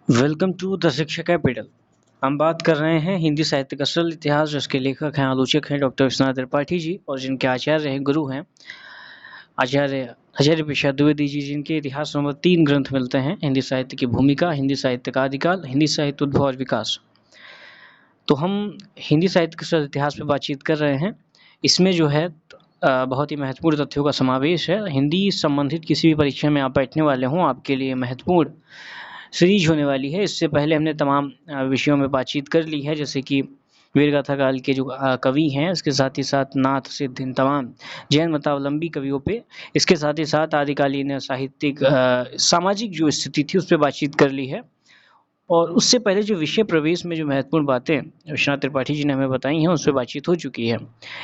Welcome to the शिक्षा capital. हम बात कर रहे हैं हिंदी साहित्य का सरल इतिहास, जिसके लेखक हैं, आलोचक हैं डॉक्टर विश्वनाथ त्रिपाठी जी, और जिनके आचार्य हैं, गुरु हैं आचार्य आचार्य प्रसाद द्विवेदी जी, जिनके इतिहास में 3 ग्रंथ मिलते हैं: हिंदी साहित्य की भूमिका, हिंदी साहित्य का आदिकाल, हिंदी साहित्य उद्भव और विकास। तो हम हिंदी साहित्य के सरल इतिहास पे बातचीत कर रहे हैं। इसमें जो है बहुत ही महत्वपूर्ण तथ्यों का समावेश है। हिंदी संबंधित किसी भी परीक्षा में आप बैठने वाले हों, आपके लिए महत्वपूर्ण सीरीज होने वाली है। इससे पहले हमने तमाम विषयों में बातचीत कर ली है, जैसे कि वीरगाथा काल के जो कवि हैं, इसके साथ ही साथ नाथ, सिद्ध, इन तमाम जैन मतावलंबी कवियों पे, इसके साथ ही साथ आदिकालीन साहित्यिक सामाजिक जो स्थिति थी उस पर बातचीत कर ली है। और उससे पहले जो विषय प्रवेश में जो महत्वपूर्ण बातें विश्वनाथ त्रिपाठी जी ने हमें बताई हैं, उस पर बातचीत हो चुकी है।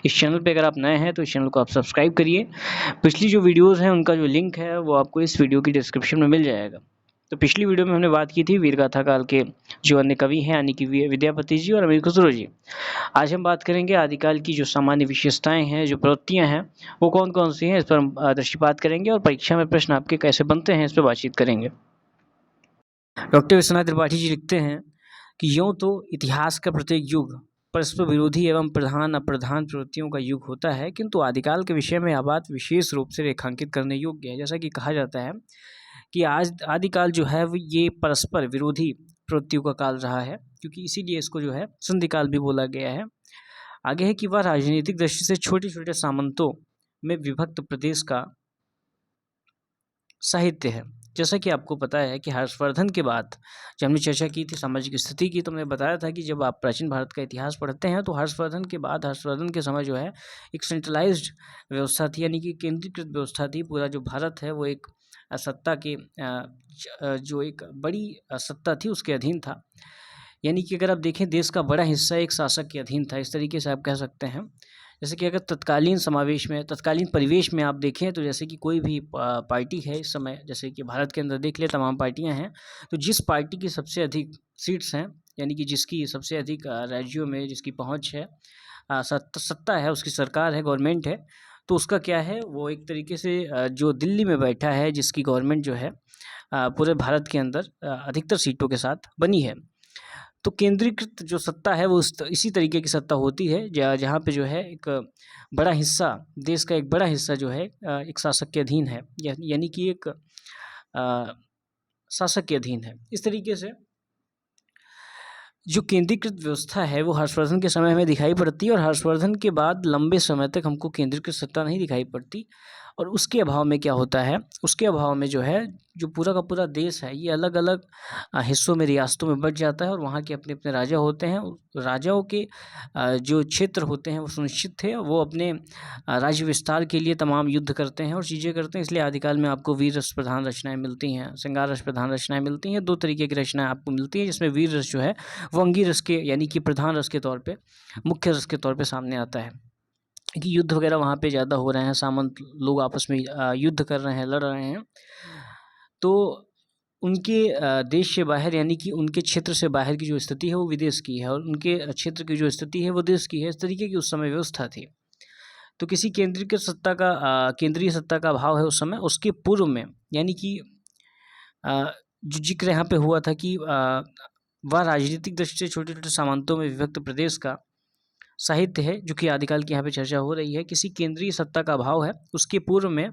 इस चैनल पे अगर आप नए हैं तो इस चैनल को आप सब्सक्राइब करिए। पिछली जो वीडियोज़ हैं उनका जो लिंक है वो आपको इस वीडियो की डिस्क्रिप्शन में मिल जाएगा। तो पिछली वीडियो में हमने बात की थी वीरगाथा काल के जो अन्य कवि हैं, यानी कि विद्यापति जी और अमीर खुसरो जी। आज हम बात करेंगे आदिकाल की जो सामान्य विशेषताएं हैं, जो प्रवृत्तियां हैं, वो कौन कौन सी हैं, इस पर हम दृष्टिपात करेंगे और परीक्षा में प्रश्न आपके कैसे बनते हैं इस पर बातचीत करेंगे। डॉक्टर विश्वनाथ त्रिपाठी जी लिखते हैं कि यूँ तो इतिहास का प्रत्येक युग परस्पर विरोधी एवं प्रधान अप्रधान प्रवृत्तियों का युग होता है, किंतु आदिकाल के विषय में यह बात विशेष रूप से रेखांकित करने योग्य है। जैसा कि कहा जाता है कि आज आदिकाल जो है वो ये परस्पर विरोधी प्रवृत्तियों का काल रहा है, क्योंकि इसीलिए इसको जो है संधिकाल भी बोला गया है। आगे है कि वह राजनीतिक दृष्टि से छोटे छोटे सामंतों में विभक्त प्रदेश का साहित्य है। जैसा कि आपको पता है कि हर्षवर्धन के बाद जब हमने चर्चा की थी सामाजिक स्थिति की, तो हमने बताया था कि जब आप प्राचीन भारत का इतिहास पढ़ते हैं तो हर्षवर्धन के बाद, हर्षवर्धन के समय जो है एक सेंट्रलाइज्ड व्यवस्था थी, यानी कि केंद्रीकृत व्यवस्था थी। पूरा जो भारत है वो एक सत्ता के जो एक बड़ी सत्ता थी उसके अधीन था। यानी कि अगर आप देखें, देश का बड़ा हिस्सा एक शासक के अधीन था, इस तरीके से आप कह सकते हैं। जैसे कि अगर तत्कालीन परिवेश में आप देखें तो जैसे कि कोई भी पार्टी है इस समय, जैसे कि भारत के अंदर देख ले तमाम पार्टियां हैं, तो जिस पार्टी की सबसे अधिक सीट्स हैं, यानी कि जिसकी सबसे अधिक राज्यों में जिसकी पहुंच है, सत्ता है, उसकी सरकार है, गवर्नमेंट है, तो उसका क्या है, वो एक तरीके से जो दिल्ली में बैठा है, जिसकी गवर्नमेंट जो है पूरे भारत के अंदर अधिकतर सीटों के साथ बनी है। तो केंद्रीकृत जो सत्ता है वो इसी तरीके की सत्ता होती है, जहाँ पे जो है एक बड़ा हिस्सा, देश का एक बड़ा हिस्सा जो है एक शासक के अधीन है, यानी कि एक शासक के अधीन है। इस तरीके से जो केंद्रीकृत व्यवस्था है वो हर्षवर्धन के समय हमें दिखाई पड़ती है, और हर्षवर्धन के बाद लंबे समय तक हमको केंद्रीकृत सत्ता नहीं दिखाई पड़ती। और उसके अभाव में क्या होता है, उसके अभाव में जो है जो पूरा का पूरा देश है ये अलग अलग हिस्सों में, रियासतों में बँट जाता है, और वहाँ के अपने अपने राजा होते हैं। राजाओं के जो क्षेत्र होते हैं वो सुनिश्चित थे, वो अपने राज्य विस्तार के लिए तमाम युद्ध करते हैं और चीज़ें करते हैं। इसलिए आदिकाल में आपको वीर रस प्रधान रचनाएँ मिलती हैं, श्रृंगार रस प्रधान रचनाएँ मिलती हैं। 2 तरीके की रचनाएँ आपको मिलती हैं, जिसमें वीर रस जो है वो अंगी रस के, यानी कि प्रधान रस के तौर पे, मुख्य रस के तौर पे सामने आता है कि युद्ध वगैरह वहाँ पे ज़्यादा हो रहे हैं, सामंत लोग आपस में युद्ध कर रहे हैं, लड़ रहे हैं, तो उनके देश से बाहर, यानी कि उनके क्षेत्र से बाहर की जो स्थिति है वो विदेश की है, और उनके क्षेत्र की जो स्थिति है वो देश की है। इस तरीके की उस समय व्यवस्था थी। तो किसी केंद्रीय सत्ता का अभाव है उस समय। उसके पूर्व में, यानी कि जो जिक्र यहाँ पे हुआ था कि वह राजनीतिक दृष्टि से छोटे-छोटे सामंतों में विभक्त प्रदेश का साहित्य है, जो कि आदिकाल की यहाँ पे चर्चा हो रही है। किसी केंद्रीय सत्ता का अभाव है। उसके पूर्व में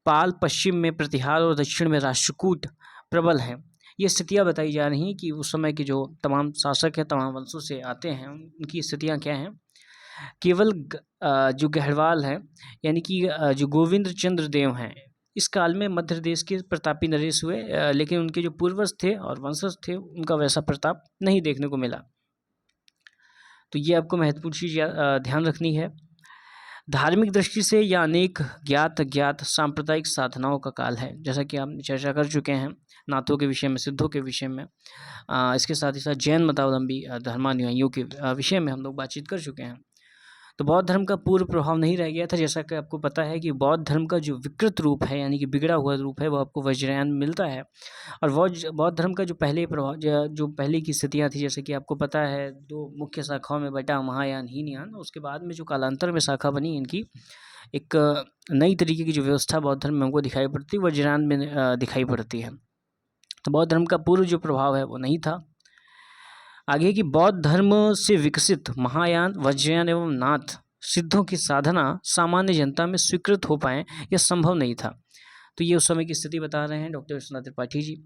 पाल, पश्चिम में प्रतिहार और दक्षिण में राष्ट्रकूट प्रबल हैं। ये स्थितियाँ बताई जा रही हैं कि उस समय के जो तमाम शासक हैं, तमाम वंशों से आते हैं, उनकी स्थितियाँ क्या हैं। केवल जो गढ़वाल हैं, यानी कि जो गोविंद चंद्र देव हैं, इस काल में मध्य प्रदेश के प्रतापी नरेश हुए, लेकिन उनके जो पूर्वज थे और वंशज थे उनका वैसा प्रताप नहीं देखने को मिला। तो ये आपको महत्वपूर्ण चीज़ ध्यान रखनी है। धार्मिक दृष्टि से यह अनेक ज्ञात अज्ञात सांप्रदायिक साधनाओं का काल है, जैसा कि हम चर्चा कर चुके हैं नाथों के विषय में, सिद्धों के विषय में। इसके साथ ही साथ जैन मतावलंबी धर्मानुयायियों के विषय में हम लोग बातचीत कर चुके हैं। तो बौद्ध धर्म का पूर्व प्रभाव नहीं रह गया था। जैसा कि आपको पता है कि बौद्ध धर्म का जो विकृत रूप है, यानी कि बिगड़ा हुआ रूप है, वो आपको वज्रयान में मिलता है। और बौद्ध धर्म का जो पहले प्रभाव, जो पहले की स्थितियाँ थी, जैसे कि आपको पता है 2 मुख्य शाखाओं में बटा, महायान, हीनयान। उसके बाद में जो कालांतर में शाखा बनी इनकी, एक नई तरीके की जो व्यवस्था बौद्ध धर्म में हमको दिखाई पड़ती है, वज्रयान में दिखाई पड़ती है। तो बौद्ध धर्म का पूर्व जो प्रभाव है वो नहीं था। आगे कि बौद्ध धर्म से विकसित महायान, वज्रयान एवं नाथ सिद्धों की साधना सामान्य जनता में स्वीकृत हो पाए यह संभव नहीं था। तो ये उस समय की स्थिति बता रहे हैं डॉक्टर विश्वनाथ त्रिपाठी जी।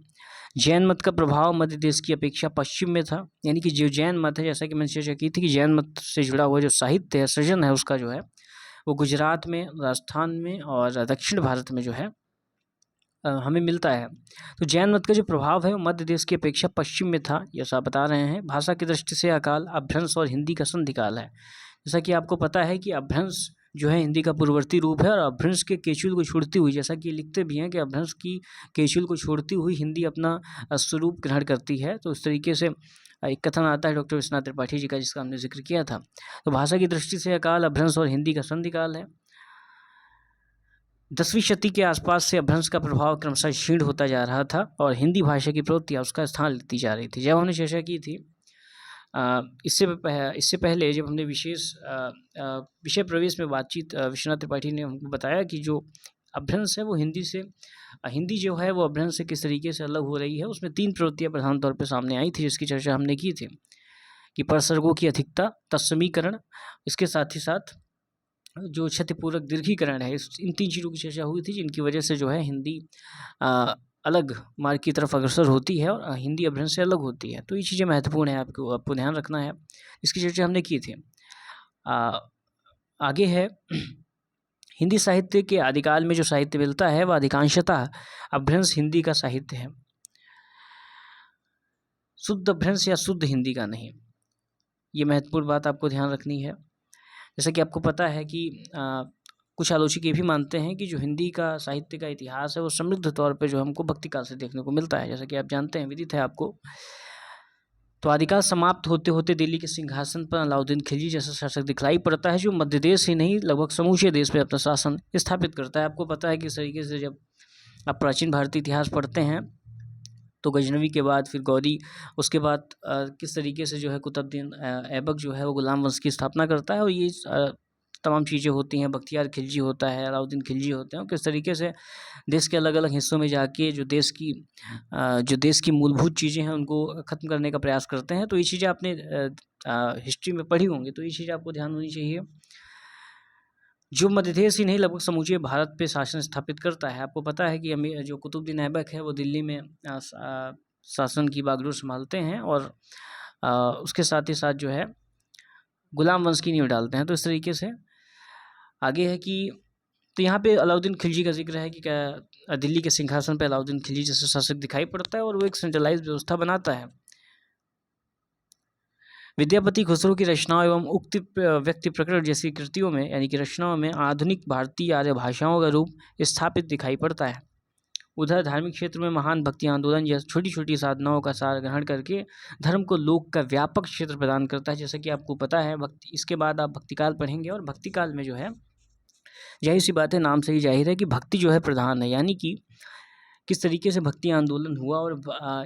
जैन मत का प्रभाव मध्य देश की अपेक्षा पश्चिम में था, यानी कि जो जैन मत है, जैसा कि मैंने चर्चा की थी कि जैन मत से जुड़ा हुआ जो साहित्य है, सृजन है, उसका जो है वो गुजरात में, राजस्थान में और दक्षिण भारत में जो है हमें मिलता है। तो जैन मत का जो प्रभाव है वो मध्य देश की अपेक्षा पश्चिम में था, ये सब बता रहे हैं। भाषा की दृष्टि से अकाल, अपभ्रंश और हिंदी का संधिकाल है। जैसा कि आपको पता है कि अपभ्रंश जो है हिंदी का पूर्ववर्ती रूप है और अपभ्रंश के केचुल को छोड़ती हुई, जैसा कि लिखते भी हैं कि अपभ्रंश की केचुल को छोड़ती हुई हिंदी अपना स्वरूप ग्रहण करती है। तो इस तरीके से एक कथन आता है डॉक्टर विश्वनाथ त्रिपाठी जी का, जिसका हमने जिक्र किया था। तो भाषा की दृष्टि से अकाल, अपभ्रंश और हिंदी का संधिकाल है। 10वीं शती के आसपास से अपभ्रंश का प्रभाव क्रमशः क्षीण होता जा रहा था और हिंदी भाषा की प्रवृत्तियाँ उसका स्थान लेती जा रही थी। जब हमने चर्चा की थी इससे पहले जब हमने विषय प्रवेश में बातचीत, विश्वनाथ त्रिपाठी ने हमको बताया कि जो अपभ्रंश है वो हिंदी जो है वो अपभ्रंश से किस तरीके से अलग हो रही है। उसमें 3 प्रवृत्तियाँ प्रधान तौर पर सामने आई थी, जिसकी चर्चा हमने की थी कि परसर्गों की अधिकता, तत्समीकरण, इसके साथ ही साथ जो क्षतिपूरक दीर्घीकरण है, इन 3 चीज़ों की चर्चा हुई थी, जिनकी वजह से जो है हिंदी अलग मार्ग की तरफ अग्रसर होती है और हिंदी अपभ्रंश से अलग होती है। तो ये चीज़ें महत्वपूर्ण है, आपको ध्यान रखना है। इसकी चर्चा हमने की थी। आगे है हिंदी साहित्य के आदिकाल में जो साहित्य मिलता है वह अधिकांशतः अपभ्रंश हिंदी का साहित्य है, शुद्ध अपभ्रंश या शुद्ध हिंदी का नहीं। ये महत्वपूर्ण बात आपको ध्यान रखनी है। जैसा कि आपको पता है कि कुछ आलोचक ये भी मानते हैं कि जो हिंदी का साहित्य का इतिहास है वो समृद्ध तौर पे जो हमको भक्तिकाल से देखने को मिलता है, जैसा कि आप जानते हैं, विदित है आपको। तो आदिकाल समाप्त होते होते दिल्ली के सिंहासन पर अलाउद्दीन खिलजी जैसा शासक दिखलाई पड़ता है, जो मध्य देश ही नहीं लगभग समूचे देश पे अपना शासन स्थापित करता है। आपको पता है कि इस तरीके से जब आप प्राचीन भारतीय इतिहास पढ़ते हैं तो गजनवी के बाद फिर गौरी, उसके बाद किस तरीके से जो है कुतुबुद्दीन ऐबक जो है वो गुलाम वंश की स्थापना करता है और ये तमाम चीज़ें होती हैं। बख्तियार खिलजी होता है, अलाउद्दीन खिलजी होते हैं, किस तरीके से देश के अलग अलग हिस्सों में जाके जो देश की मूलभूत चीज़ें हैं उनको ख़त्म करने का प्रयास करते हैं। तो ये चीज़ें आपने हिस्ट्री में पढ़ी होंगी, तो ये चीज़ें आपको ध्यान होनी चाहिए। जो मध्य देश ही नहीं लगभग समूचे भारत पे शासन स्थापित करता है। आपको पता है कि जो कुतुबुद्दीन ऐबक है वो दिल्ली में शासन की बागडोर संभालते हैं और उसके साथ ही साथ जो है गुलाम वंश की नींव डालते हैं। तो इस तरीके से आगे है कि तो यहाँ पे अलाउद्दीन खिलजी का जिक्र है कि क्या दिल्ली के सिंहासन पे अलाउद्दीन खिलजी जैसे शासक दिखाई पड़ता है और वो एक सेंट्रलाइज व्यवस्था बनाता है। विद्यापति खुसरो की रचनाओं एवं उक्ति व्यक्ति प्रकरण जैसी कृतियों में, यानी कि रचनाओं में आधुनिक भारतीय आर्य भाषाओं का रूप स्थापित दिखाई पड़ता है। उधर धार्मिक क्षेत्र में महान भक्ति आंदोलन या छोटी छोटी साधनाओं का सार ग्रहण करके धर्म को लोक का व्यापक क्षेत्र प्रदान करता है। जैसा कि आपको पता है भक्ति, इसके बाद आप भक्तिकाल पढ़ेंगे और भक्तिकाल में जो है जाहिर सी बात है, नाम से ही जाहिर है कि भक्ति जो है प्रधान है, यानी कि किस तरीके से भक्ति आंदोलन हुआ और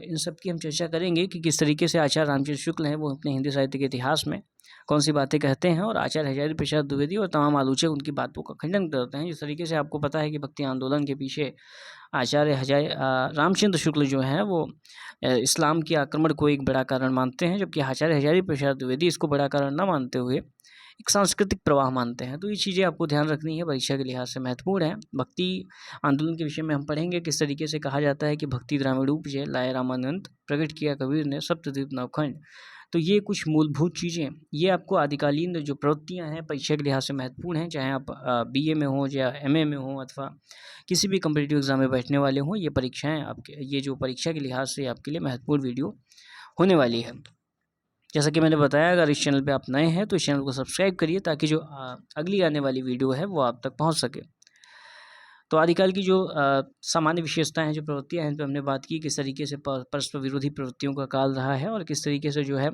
इन सब की हम चर्चा करेंगे कि किस तरीके से आचार्य रामचंद्र शुक्ल हैं वो अपने हिंदी साहित्य के इतिहास में कौन सी बातें कहते हैं और आचार्य हजारी प्रसाद द्विवेदी और तमाम आलोचक उनकी बातों का खंडन करते हैं। जिस तरीके से आपको पता है कि भक्ति आंदोलन के पीछे आचार्य रामचंद्र शुक्ल जो हैं वो इस्लाम के आक्रमण को एक बड़ा कारण मानते हैं, जबकि आचार्य हजारी प्रसाद द्विवेदी इसको बड़ा कारण न मानते हुए एक सांस्कृतिक प्रवाह मानते हैं। तो ये चीज़ें आपको ध्यान रखनी है, परीक्षा के लिहाज से महत्वपूर्ण है। भक्ति आंदोलन के विषय में हम पढ़ेंगे किस तरीके से कहा जाता है कि भक्ति ग्रामीण उपजे लाए रामानंद, प्रकट किया कबीर ने सप्तद्वीप नवखंड। तो ये कुछ मूलभूत चीज़ें, ये आपको आदिकालीन जो प्रवृत्तियाँ हैं परीक्षा के लिहाज से महत्वपूर्ण हैं, चाहे आप BA में हो या MA में हो अथवा किसी भी कम्पिटिटिव एग्जाम में बैठने वाले हों। ये परीक्षाएँ आपके, ये जो परीक्षा के लिहाज से आपके लिए महत्वपूर्ण वीडियो होने वाली है। जैसा कि मैंने बताया, अगर इस चैनल पे आप नए हैं तो इस चैनल को सब्सक्राइब करिए ताकि जो अगली आने वाली वीडियो है वो आप तक पहुंच सके। तो आदिकाल की जो सामान्य विशेषताएं हैं, जो प्रवृत्तियां हैं, इन पर हमने बात की, किस तरीके से परस्पर विरोधी प्रवृत्तियों का काल रहा है और किस तरीके से जो है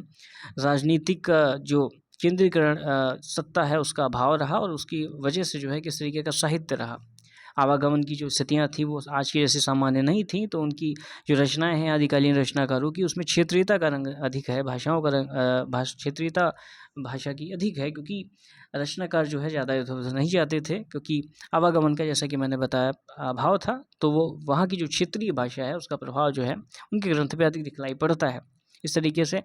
राजनीतिक जो केंद्रीकरण सत्ता है उसका अभाव रहा और उसकी वजह से जो है किस तरीके का साहित्य रहा। आवागमन की जो स्थितियाँ थी वो आज की जैसे सामान्य नहीं थी, तो उनकी जो रचनाएँ हैं आदिकालीन रचनाकारों की, उसमें क्षेत्रीयता का रंग अधिक है, भाषाओं का रंग क्षेत्रीयता भाषा की अधिक है, क्योंकि रचनाकार जो है ज़्यादा इधर-उधर नहीं जाते थे, क्योंकि आवागमन का जैसा कि मैंने बताया अभाव था, तो वो वहाँ की जो क्षेत्रीय भाषा है उसका प्रभाव जो है उनके ग्रंथ पे अधिक दिखलाई पड़ता है। इस तरीके से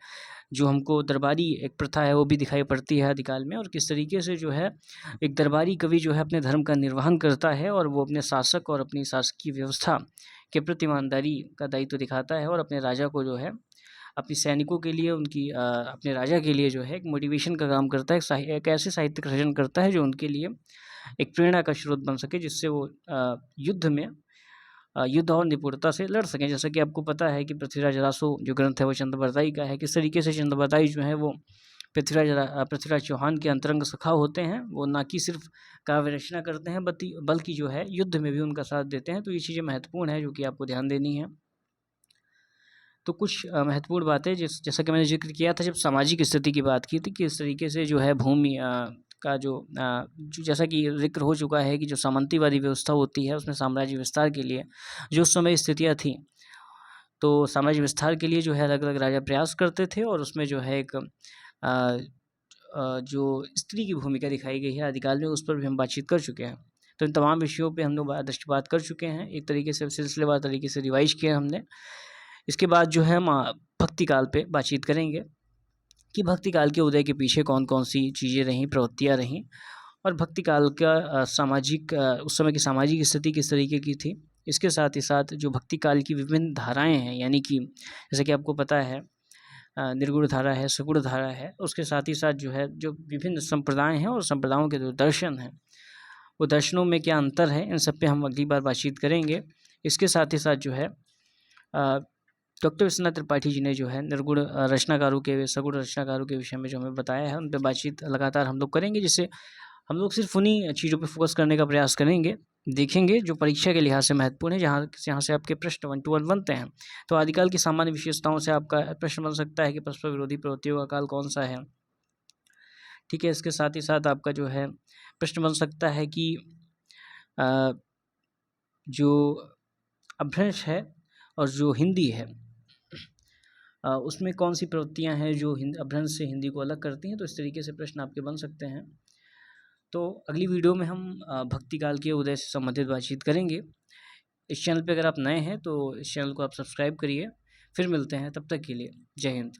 जो हमको दरबारी एक प्रथा है वो भी दिखाई पड़ती है आदिकाल में, और किस तरीके से जो है एक दरबारी कवि जो है अपने धर्म का निर्वहन करता है और वो अपने शासक और अपनी शासकीय व्यवस्था के प्रति ईमानदारी का दायित्व दिखाता है, और अपने राजा को जो है अपने सैनिकों के लिए अपने राजा के लिए जो है एक मोटिवेशन का काम करता है, एक ऐसे साहित्यिक सृजन करता है जो उनके लिए एक प्रेरणा का स्रोत बन सके, जिससे वो युद्ध और निपुणता से लड़ सकें। जैसा कि आपको पता है कि पृथ्वीराज रासो जो ग्रंथ है वो चंद्रबरदाई का है। किस तरीके से चंद्रबरदाई जो है वो पृथ्वीराज चौहान के अंतरंग सखा होते हैं। वो ना कि सिर्फ काव्य रचना करते हैं बल्कि जो है युद्ध में भी उनका साथ देते हैं। तो ये चीज़ें महत्वपूर्ण है जो कि आपको ध्यान देनी है। तो कुछ महत्वपूर्ण बातें जैसा कि मैंने ज़िक्र किया था जब सामाजिक स्थिति की बात की थी कि इस तरीके से जो है भूमि का जो जैसा कि ज़िक्र हो चुका है कि जो सामंतीवादी व्यवस्था होती है उसमें साम्राज्य विस्तार के लिए जो उस समय स्थितियाँ थीं, तो साम्राज्य विस्तार के लिए जो है अलग-अलग राजा प्रयास करते थे, और उसमें जो है एक जो स्त्री की भूमिका दिखाई गई है आदिकाल में, उस पर भी हम बातचीत कर चुके हैं। तो इन तमाम विषयों पे हम लोग दृष्टिपात कर चुके हैं, एक तरीके से सिलसिलेवार तरीके से रिवाइज़ किया हमने। इसके बाद जो है हम भक्ति काल पे बातचीत करेंगे कि भक्ति काल के उदय के पीछे कौन-कौन सी चीज़ें रहीं, प्रवृत्तियाँ रहीं, और भक्ति काल का उस समय की सामाजिक स्थिति किस तरीके की थी। इसके साथ ही साथ जो भक्ति काल की विभिन्न धाराएँ हैं, यानी कि जैसे कि आपको पता है निर्गुण धारा है, सगुण धारा है, उसके साथ ही साथ जो है जो विभिन्न संप्रदाय हैं और संप्रदायों के जो दर्शन हैं, वो दर्शनों में क्या अंतर है, इन सब पे हम अगली बार बातचीत करेंगे। इसके साथ ही साथ जो है डॉक्टर विश्वनाथ त्रिपाठी जी ने जो है निर्गुण रचनाकारों के सगुण रचनाकारों के विषय में जो हमें बताया है, उन पे बातचीत लगातार हम लोग करेंगे, जिससे हम लोग सिर्फ उन्हीं चीज़ों पे फोकस करने का प्रयास करेंगे, देखेंगे जो परीक्षा के लिहाज से महत्वपूर्ण है, जहाँ से आपके प्रश्न 1 to 1 बनते हैं। तो आदिकाल की सामान्य विशेषताओं से आपका प्रश्न बन सकता है कि परस्पर विरोधी प्रवृत्तियों का काल कौन-सा है? ठीक है, इसके साथ ही साथ आपका जो है प्रश्न बन सकता है कि जो अपभ्रंश है और जो हिंदी है उसमें कौन सी प्रवृत्तियाँ हैं जो अपभ्रंश से हिंदी को अलग करती हैं। तो इस तरीके से प्रश्न आपके बन सकते हैं। तो अगली वीडियो में हम भक्ति काल के उदय से संबंधित बातचीत करेंगे। इस चैनल पे अगर आप नए हैं तो इस चैनल को आप सब्सक्राइब करिए। फिर मिलते हैं, तब तक के लिए जय हिंद।